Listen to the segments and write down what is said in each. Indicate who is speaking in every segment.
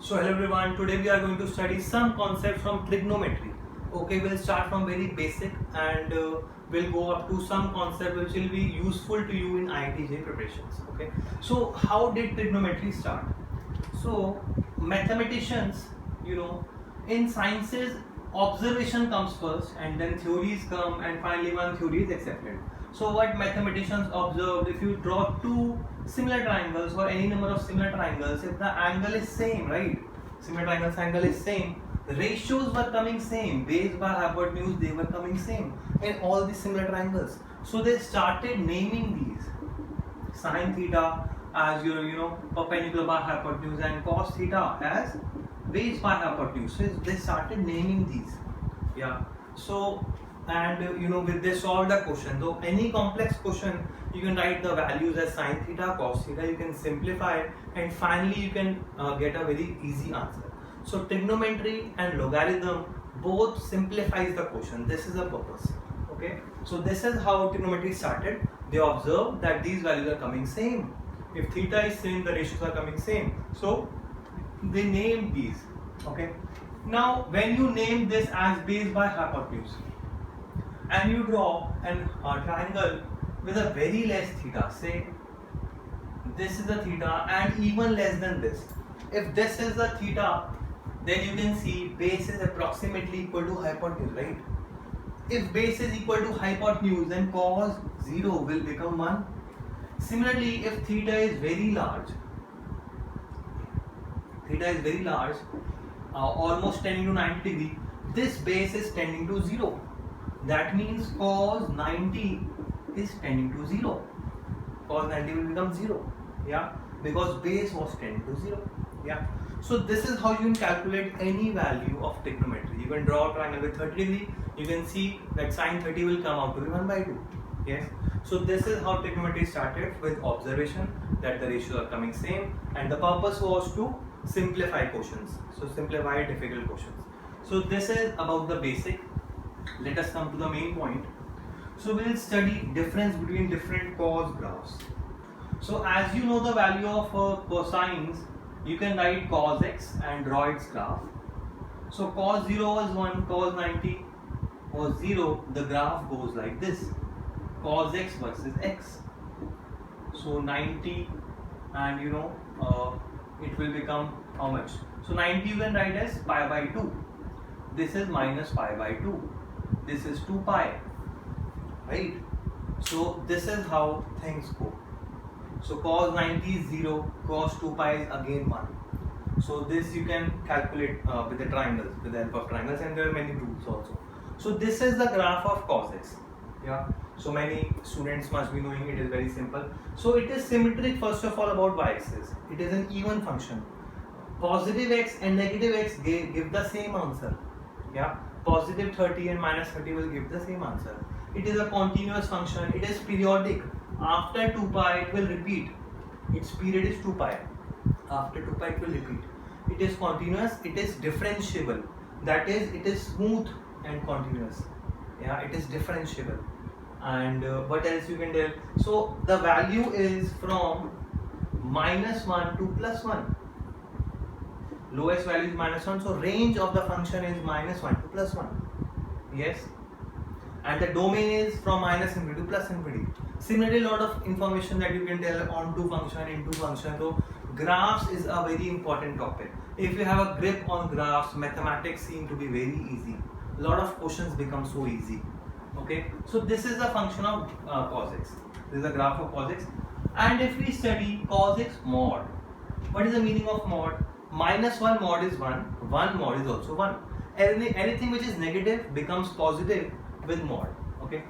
Speaker 1: So hello everyone, today we are going to study some concepts from trigonometry. Okay, we'll start from very basic and we'll go up to some concept which will be useful to you in IIT preparations. Okay, so how did trigonometry start? So mathematicians, in sciences observation comes first and then theories come and finally one theory is accepted. So what mathematicians observed, if you draw two similar triangles or any number of similar triangles, if the angle is same, right? Similar triangles angle is same, the ratios were coming same, base by hypotenuse they were coming same in all these similar triangles. So they started naming these. Sine theta as perpendicular by hypotenuse and cos theta as base by hypotenuse. So they started naming these. Yeah. So and with they solve the question. So any complex question you can write the values as sine theta, cos theta. You can simplify and finally you can get a very easy answer. So trigonometry and logarithm both simplifies the question. This is the purpose. Okay. So this is how trigonometry started. They observed that these values are coming same. If theta is same, the ratios are coming same. So they named these. Okay. Now when you name this as base by hypotenuse and you draw a triangle with a very less theta, say this is the theta and even less than this. If this is the theta, then you can see base is approximately equal to hypotenuse, right? If base is equal to hypotenuse, then cos 0 will become 1. Similarly, if theta is very large, almost tending to 90 degree, this base is tending to 0. That means cos 90 is tending to 0. Cos 90 will become 0. Yeah, because base was tending to 0. Yeah. So this is how you can calculate any value of trigonometry. You can draw a triangle with 30 degree. You can see that sine 30 will come out to be 1 by 2. Yes. So this is how trigonometry started, with observation that the ratios are coming same, and the purpose was to simplify questions. So simplify difficult questions. So this is about the basic. Let us come to the main point. So we will study difference between different cos graphs. So as you know the value of cosines, you can write cos x and draw its graph. So cos 0 was 1, cos 90 was 0, the graph goes like this. Cos x versus x. So 90 and it will become how much? So 90 you can write as pi by 2. This is minus pi by 2. This is 2 pi. Right? So this is how things go. So cos 90 is 0, cos 2 pi is again 1. So this you can calculate with the triangles, with the help of triangles, and there are many rules also. So this is the graph of cos x. Yeah. So many students must be knowing it is very simple. So it is symmetric first of all about y-axis. It is an even function. Positive x and negative x give the same answer. Yeah. Positive 30 and minus 30 will give the same answer. It is a continuous function. It is periodic. After 2 pi it will repeat. Its period is 2 pi. After 2 pi it will repeat. It is continuous. It is differentiable. That is, it is smooth and continuous. Yeah, it is differentiable. And what else you can tell? So the value is from minus 1 to plus 1. Lowest value is minus 1. So range of the function is minus 1 to plus 1. Yes. And the domain is from minus infinity to plus infinity. Similarly, a lot of information that you can tell on to function, into function. So graphs is a very important topic. If you have a grip on graphs, mathematics seem to be very easy. A lot of questions become so easy. Okay. So this is the function of cos x. This is the graph of cos x. And if we study cos x mod, what is the meaning of mod? Minus 1 mod is 1. 1 mod is also 1. Anything which is negative becomes positive with mod. Okay.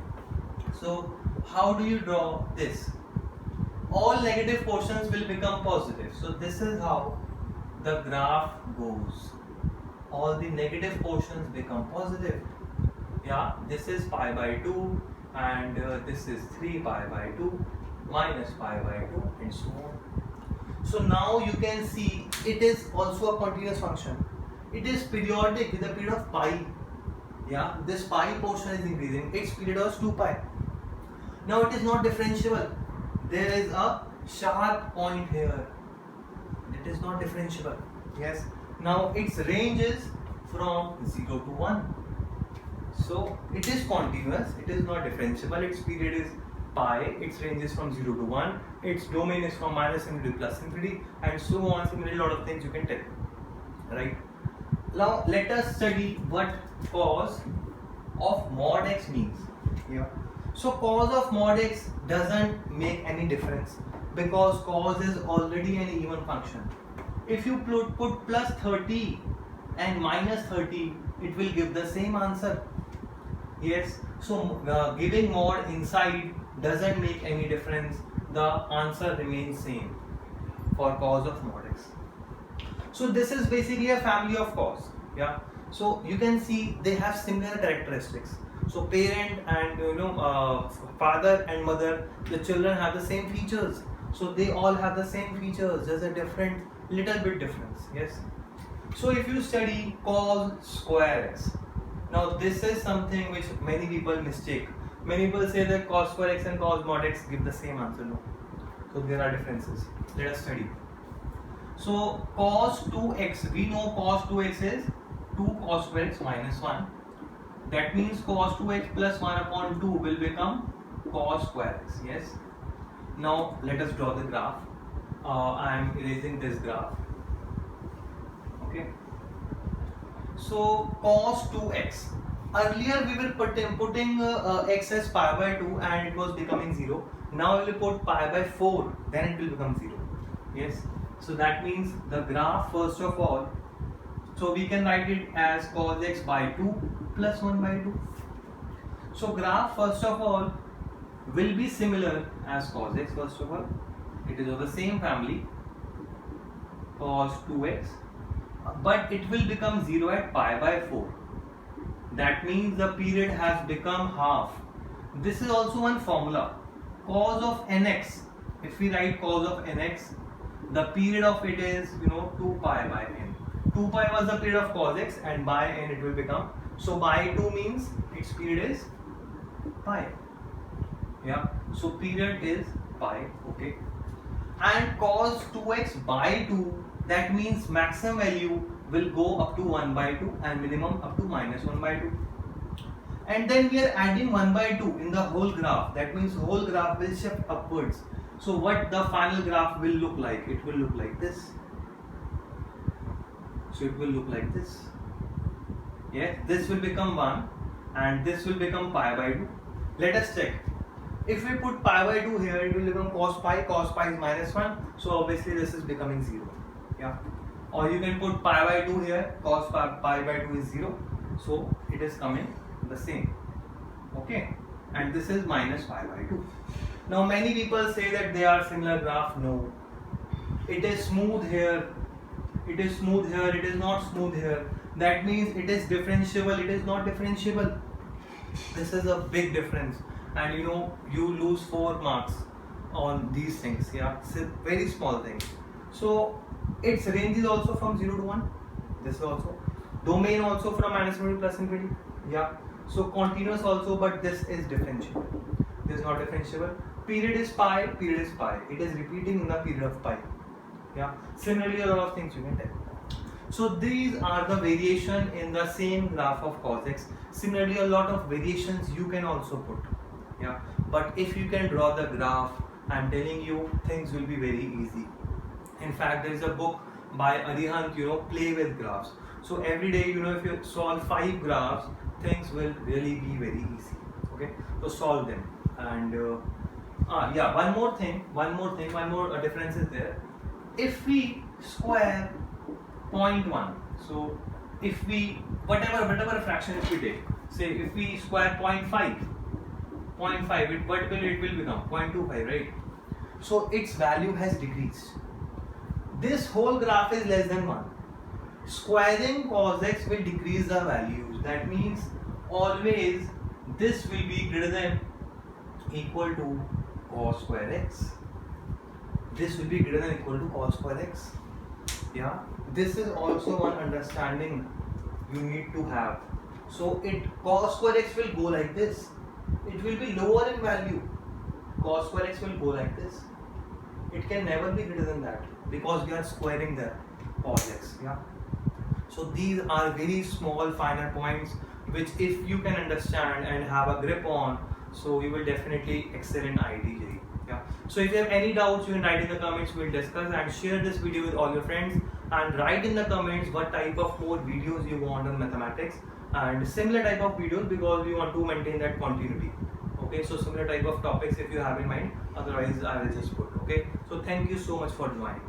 Speaker 1: So how do you draw this? All negative portions will become positive. So this is how the graph goes. All the negative portions become positive. Yeah, this is pi by 2 and this is 3 pi by 2 minus pi by 2 and so on. So now you can see it is also a continuous function. It is periodic with a period of pi. Yeah, this pi portion is increasing. Its period was 2 pi. Now it is not differentiable. There is a sharp point here. It is not differentiable. Yes. Now its range is from 0 to 1. So it is continuous, it is not differentiable, its period is pi, its range is from 0 to 1, its domain is from minus infinity to plus infinity, and so on. Similarly, a lot of things you can tell. Right? Now let us study what cos of mod x means. Yeah. So cos of mod x doesn't make any difference because cos is already an even function. If you put plus 30 and minus 30, it will give the same answer. Yes, so giving mod inside doesn't make any difference. The answer remains same for cos of mod x. So this is basically a family of cos. Yeah. So you can see they have similar characteristics. So parent and father and mother, the children have the same features. So they all have the same features. There's a little bit difference. Yes. So if you study cos square x, now this is something which many people mistake. Many people say that cos square x and cos mod x give the same answer. No. So there are differences. Let us study. So cos 2x, we know cos 2x is 2 cos square x minus 1. That means cos 2x plus 1 upon 2 will become cos square x. Yes. Now let us draw the graph. I am erasing this graph. Okay. So cos 2x. Earlier we were putting x as pi by 2 and it was becoming 0. Now we will put pi by 4, then it will become 0. Yes. So that means the graph, first of all, so we can write it as cos x by 2 plus 1 by 2. So graph, first of all, will be similar as cos x. First of all, it is of the same family, cos 2x, but it will become 0 at pi by 4. That means the period has become half. This is also one formula. Cos of nx, if we write cos of nx, the period of it is 2 pi by n. 2 pi was the period of cos x and by n it will become. So by 2 means its period is pi. Yeah. So period is pi. Okay. And cos 2x by 2, that means maximum value will go up to 1 by 2 and minimum up to minus 1 by 2. And then we are adding 1 by 2 in the whole graph. That means whole graph will shift upwards. So what the final graph will look like? It will look like this. So it will look like this. Yeah, this will become 1 and this will become pi by 2. Let us check. If we put pi by 2 here, it will become cos pi is minus 1. So obviously this is becoming 0. Yeah. Or you can put pi by 2 here, cos pi by 2 is 0. So it is coming the same. Okay. And this is minus pi by 2. Now many people say that they are similar graph. No. It is smooth here. It is smooth here. It is not smooth here. That means it is differentiable. It is not differentiable. This is a big difference. And you lose 4 marks on these things. Yeah. It's a very small thing. So its range is also from 0 to 1. This is also. Domain also from minus infinity to plus infinity. Yeah. So continuous also, but this is differentiable. This is not differentiable. Period is pi, period is pi. It is repeating in the period of pi. Yeah. Similarly, a lot of things you can tell. So these are the variation in the same graph of cos x. Similarly, a lot of variations you can also put. Yeah. But if you can draw the graph, I'm telling you, things will be very easy. In fact, there is a book by Arihant, play with graphs. So every day, if you solve 5 graphs, things will really be very easy. Okay. So solve them. And yeah, one more difference is there. If we square 0.1, so if we whatever fraction if we take, say if we square 0.5, what will it become? 0.25, right? So its value has decreased. This whole graph is less than 1. Squaring cos x will decrease the values. That means always this will be greater than equal to cos square x. This will be greater than equal to cos square x. Yeah. This is also one understanding you need to have. So cos square x will go like this. It will be lower in value. Cos square x will go like this. It can never be greater than that because we are squaring there. cos x. Yeah. So these are very small finer points which if you can understand and have a grip on, so you will definitely excel in IIT JEE. Yeah. So if you have any doubts, you can write in the comments, we'll discuss, and share this video with all your friends, and write in the comments what type of more videos you want on mathematics and similar type of videos, because we want to maintain that continuity. Okay, so similar type of topics if you have in mind, otherwise I will just put. Okay, so thank you so much for joining.